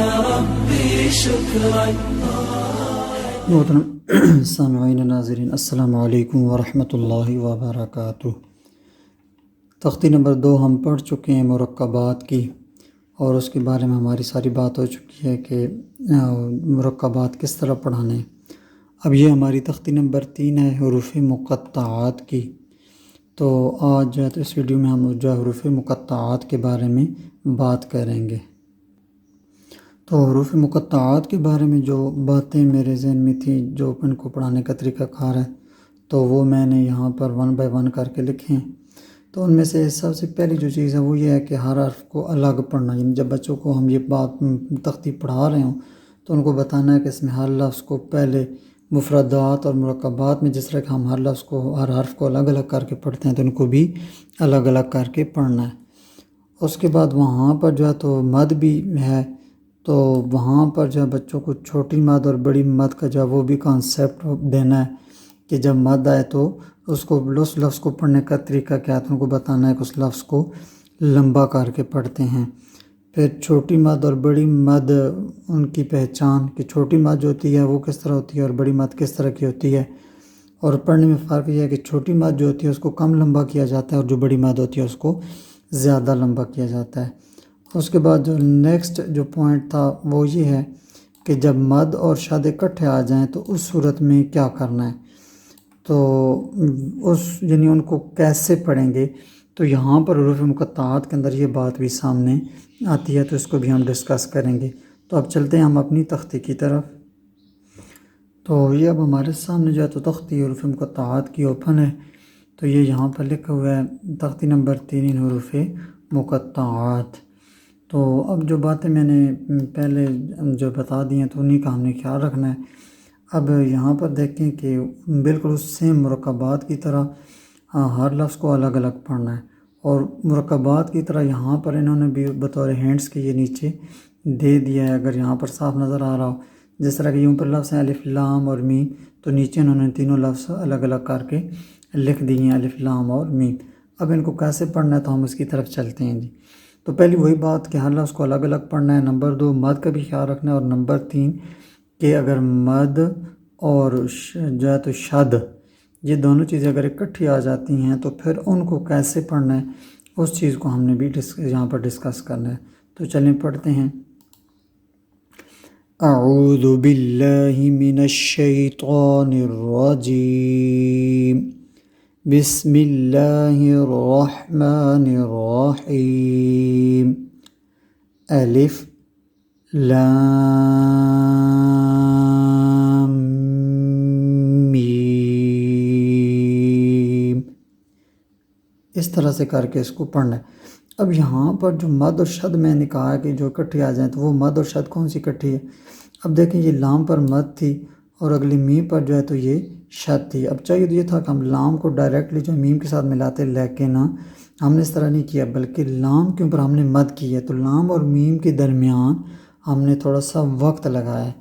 يا ربي شكرا. محترم سامعین ناظرین، السلام علیکم ورحمۃ اللہ وبرکاتہ۔ تختی نمبر 2 ہم پڑھ چکے ہیں مرکبات کی، اور اس کے بارے میں ہماری ساری بات ہو چکی ہے کہ مرکبات کس طرح پڑھانے ہیں۔ اب یہ ہماری تختی نمبر 3 ہے حروف مقطعات کی۔ تو آج جو ہے تو اس ویڈیو میں ہم جو حروف مقطعات کے بارے میں بات کریں گے۔ تو حروف مقطعات کے بارے میں جو باتیں میرے ذہن میں تھیں، جو ان کو پڑھانے کا طریقہ کار ہے، تو وہ میں نے یہاں پر 1 بائی 1 کر کے لکھے ہیں۔ تو ان میں سے سب سے پہلی جو چیز ہے وہ یہ ہے کہ ہر حرف کو الگ پڑھنا، یعنی جب بچوں کو ہم یہ بات تختی پڑھا رہے ہوں تو ان کو بتانا ہے کہ اس میں ہر لفظ کو پہلے مفردات اور مرکبات میں جس طرح کہ ہم ہر لفظ کو، ہر حرف کو الگ الگ کر کے پڑھتے ہیں، تو ان کو بھی الگ الگ کر کے پڑھنا ہے۔ اس کے بعد وہاں پر جو ہے تو مد بھی ہے، تو وہاں پر جو ہے بچوں کو چھوٹی مد اور بڑی مد کا جو ہے وہ بھی کانسیپٹ دینا ہے کہ جب مد آئے تو اس کو، اس لفظ کو پڑھنے کا طریقہ کیا ہے، تو ان کو بتانا ہے کہ اس لفظ کو لمبا کر کے پڑھتے ہیں۔ پھر چھوٹی مد اور بڑی مد، ان کی پہچان کہ چھوٹی مد جو ہوتی ہے وہ کس طرح ہوتی ہے اور بڑی مد کس طرح کی ہوتی ہے، اور پڑھنے میں فرق یہ ہے کہ چھوٹی مد جو ہوتی ہے اس کو کم لمبا کیا جاتا ہے اور جو بڑی مد ہوتی ہے اس کو زیادہ لمبا کیا جاتا ہے۔ اس کے بعد جو نیکسٹ جو پوائنٹ تھا وہ یہ ہے کہ جب مد اور شد اکٹھے آ جائیں تو اس صورت میں کیا کرنا ہے، تو یعنی ان کو کیسے پڑھیں گے۔ تو یہاں پر حروف مقطعات کے اندر یہ بات بھی سامنے آتی ہے، تو اس کو بھی ہم ڈسکس کریں گے۔ تو اب چلتے ہیں ہم اپنی تختی کی طرف۔ تو یہ اب ہمارے سامنے جو ہے تو تختی حروف مقطعات کی اوپن ہے۔ تو یہ یہاں پر لکھا ہوا ہے تختی نمبر 3 حروف مقطعات۔ تو اب جو باتیں میں نے پہلے جو بتا دی ہیں تو انہیں کا ہم نے خیال رکھنا ہے۔ اب یہاں پر دیکھیں کہ بالکل اس سیم مرکبات کی طرح ہر لفظ کو الگ الگ پڑھنا ہے، اور مرکبات کی طرح یہاں پر انہوں نے بھی بطور ہینڈس کے یہ نیچے دے دیا ہے، اگر یہاں پر صاف نظر آ رہا ہو، جس طرح کہ یوں پر لفظ ہیں الف لام اور میم، تو نیچے انہوں نے تینوں لفظ الگ الگ کر کے لکھ دیے ہیں، الف لام اور میم۔ اب ان کو کیسے پڑھنا ہے تو ہم اس کی طرف چلتے ہیں جی۔ تو پہلی وہی بات کہ ہر لفظ کو الگ الگ پڑھنا ہے۔ نمبر 2 مد کا بھی خیال رکھنا ہے، اور نمبر 3 کہ اگر مد اور جو ہے تو شد، یہ دونوں چیزیں اگر اکٹھی آ جاتی ہیں تو پھر ان کو کیسے پڑھنا ہے، اس چیز کو ہم نے بھی یہاں پر ڈسکس کرنا ہے۔ تو چلیں پڑھتے ہیں۔ اعوذ باللہ من الشیطان الرجیم، بسم اللہ الرحمن الرحیم، الف لام میم، اس طرح سے کر کے اس کو پڑھنا ہے۔ اب یہاں پر جو مد اور شد میں نے کہا ہے کہ جو اکٹھی آ جائیں، تو وہ مد اور شد کون سی اکٹھی ہے؟ اب دیکھیں یہ لام پر مد تھی اور اگلی میم پر جو ہے تو یہ شد تھی۔ اب چاہیے تو یہ تھا کہ ہم لام کو ڈائریکٹلی جو میم کے ساتھ ملاتے، لیکن ہم نے اس طرح نہیں کیا، بلکہ لام کے اوپر ہم نے مد کی ہے، تو لام اور میم کے درمیان ہم نے تھوڑا سا وقت لگایا ہے،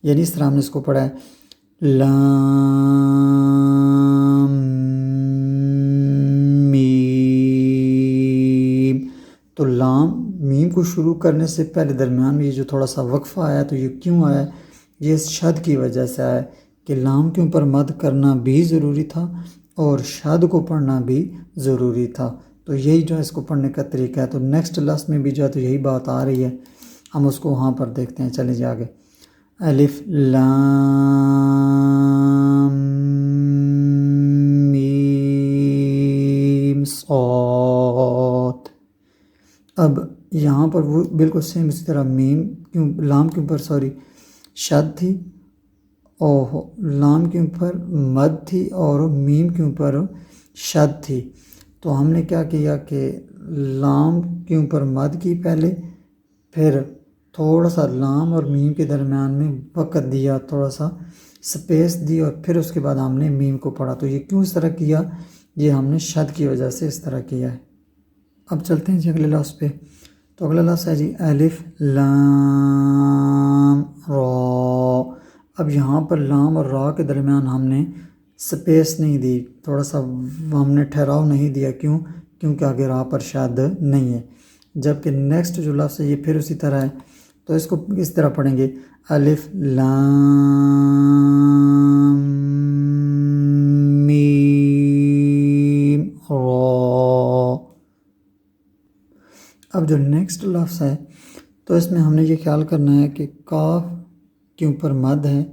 یعنی اس طرح ہم نے اس کو پڑھا ہے لام میم۔ تو لام میم کو شروع کرنے سے پہلے درمیان میں یہ جو تھوڑا سا وقفہ آیا، تو یہ کیوں آیا ہے؟ یہ اس شد کی وجہ سے آیا ہے کہ لام کے اوپر مد کرنا بھی ضروری تھا اور شد کو پڑھنا بھی ضروری تھا۔ تو یہی جو ہے اس کو پڑھنے کا طریقہ ہے۔ تو نیکسٹ لفظ میں بھی جو ہے تو یہی بات آ رہی ہے، ہم اس کو وہاں پر دیکھتے ہیں۔ چلیں جی آگے۔ الف لام میم صاد۔ اب یہاں پر وہ بالکل سیم اسی طرح لام کے اوپر شد تھی، اور لام کے اوپر مد تھی اور میم کے اوپر شد تھی۔ تو ہم نے کیا کیا کہ لام کے اوپر مد کی پہلے، پھر تھوڑا سا لام اور میم کے درمیان میں وقت دیا، تھوڑا سا سپیس دی، اور پھر اس کے بعد ہم نے میم کو پڑھا۔ تو یہ کیوں اس طرح کیا؟ یہ ہم نے شد کی وجہ سے اس طرح کیا ہے۔ اب چلتے ہیں جی اگلے لفظ پہ۔ تو اگلا لفظ ہے جی الف لام را۔ اب یہاں پر لام اور را کے درمیان ہم نے سپیس نہیں دی، تھوڑا سا ہم نے ٹھہراؤ نہیں دیا۔ کیوں؟ کیونکہ آگے را پر شد نہیں ہے۔ جبکہ نیکسٹ جو لفظ ہے یہ پھر اسی طرح ہے تو اس کو اس طرح پڑھیں گے الف لام میم را۔ اب جو نیکسٹ لفظ ہے تو اس میں ہم نے یہ خیال کرنا ہے کہ کاف کے اوپر مد ہے،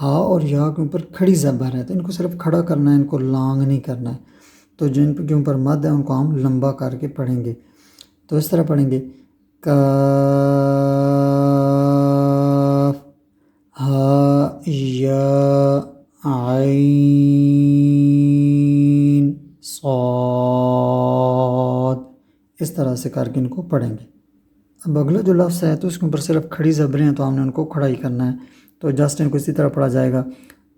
ہا اور یا کے اوپر کھڑی زبر ہے، تو ان کو صرف کھڑا کرنا ہے، ان کو لانگ نہیں کرنا ہے۔ تو جن کے اوپر مد ہے ان کو ہم لمبا کر کے پڑھیں گے، تو اس طرح پڑھیں گے کاف ہا یا عین صاد، اس طرح سے کر کے ان کو پڑھیں گے۔ اب اگلا جو لفظ ہے تو اس کے اوپر صرف کھڑی زبریں ہیں، تو ہم نے ان کو کھڑا ہی کرنا ہے، تو جسٹ ان کو اسی طرح پڑھا جائے گا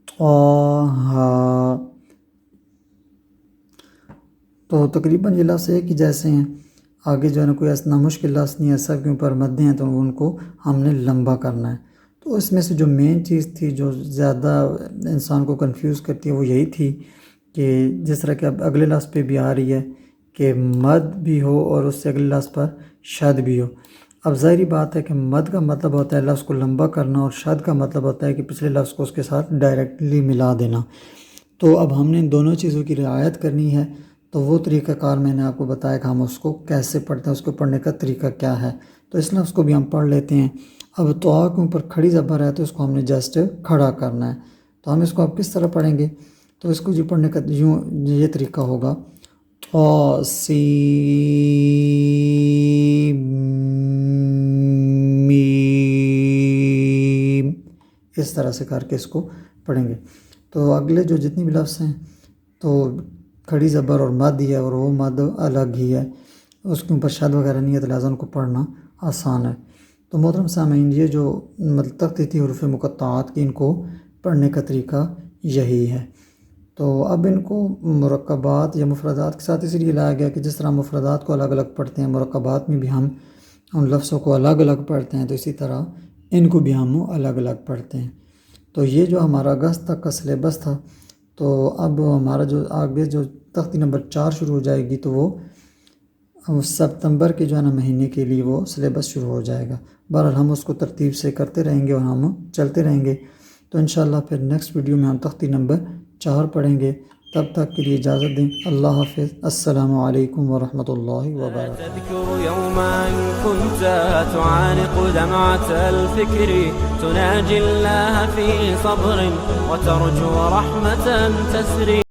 طٰہٰ۔ تو تقریباً یہ لفظ ایک ہی جیسے ہیں، آگے جو ہے نا کوئی ایسا مشکل لفظ نہیں ہے، سب کے اوپر مدیں ہیں تو ان کو ہم نے لمبا کرنا ہے۔ تو اس میں سے جو مین چیز تھی جو زیادہ انسان کو کنفیوز کرتی ہے وہ یہی تھی کہ جس طرح کہ اب اگلے لفظ پہ بھی آ رہی ہے کہ مد بھی ہو اور اس سے اگلے لفظ پر شد بھی ہو۔ اب ظاہری بات ہے کہ مد کا مطلب ہوتا ہے لفظ کو لمبا کرنا، اور شد کا مطلب ہوتا ہے کہ پچھلے لفظ کو اس کے ساتھ ڈائریکٹلی ملا دینا۔ تو اب ہم نے ان دونوں چیزوں کی رعایت کرنی ہے، تو وہ طریقہ کار میں نے آپ کو بتایا کہ ہم اس کو کیسے پڑھتے ہیں، اس کو پڑھنے کا طریقہ کیا ہے۔ تو اس لفظ کو بھی ہم پڑھ لیتے ہیں۔ اب طاء کے اوپر کھڑی زبر ہے تو اس کو ہم نے جسٹ کھڑا کرنا ہے، تو ہم اس کو اب کس طرح پڑھیں گے؟ تو اس کو جو پڑھنے کا یہ طریقہ ہوگا طاء سین میم، اس طرح سے کر کے اس کو پڑھیں گے۔ تو اگلے جو جتنی بھی لفظ ہیں تو کھڑی زبر اور مد ہی ہے، اور وہ مد الگ ہی ہے، اس کے اوپر شد وغیرہ نہیں ہے، تو لہٰذا ان کو پڑھنا آسان ہے۔ تو محترم سامعین، یہ جو تخطیطی حروف مقطعات کی ان کو پڑھنے کا طریقہ یہی ہے۔ تو اب ان کو مرکبات یا مفردات کے ساتھ اس لیے لایا گیا کہ جس طرح مفردات کو الگ الگ پڑھتے ہیں، مرکبات میں بھی ہم ان لفظوں کو الگ الگ پڑھتے ہیں، تو اسی طرح ان کو بھی ہم الگ الگ پڑھتے ہیں۔ تو یہ جو ہمارا اگست تک کا سلیبس تھا، تو اب ہمارا جو آگے جو تختی نمبر 4 شروع ہو جائے گی، تو وہ ستمبر کے جو ہے نا مہینے کے لیے وہ سلیبس شروع ہو جائے گا۔ بہرحال ہم اس کو ترتیب سے کرتے رہیں گے اور ہم چلتے رہیں گے۔ تو انشاءاللہ پھر نیکسٹ ویڈیو میں ہم تختی نمبر 4 پڑھیں گے۔ تب تک کے لیے اجازت دیں، اللہ حافظ، السلام علیکم ورحمۃ اللہ وبرکاتہ۔ تذكر يوما كنت تعانق دمعة الفكر، تناجي الله في صبر وترجو رحمة تسري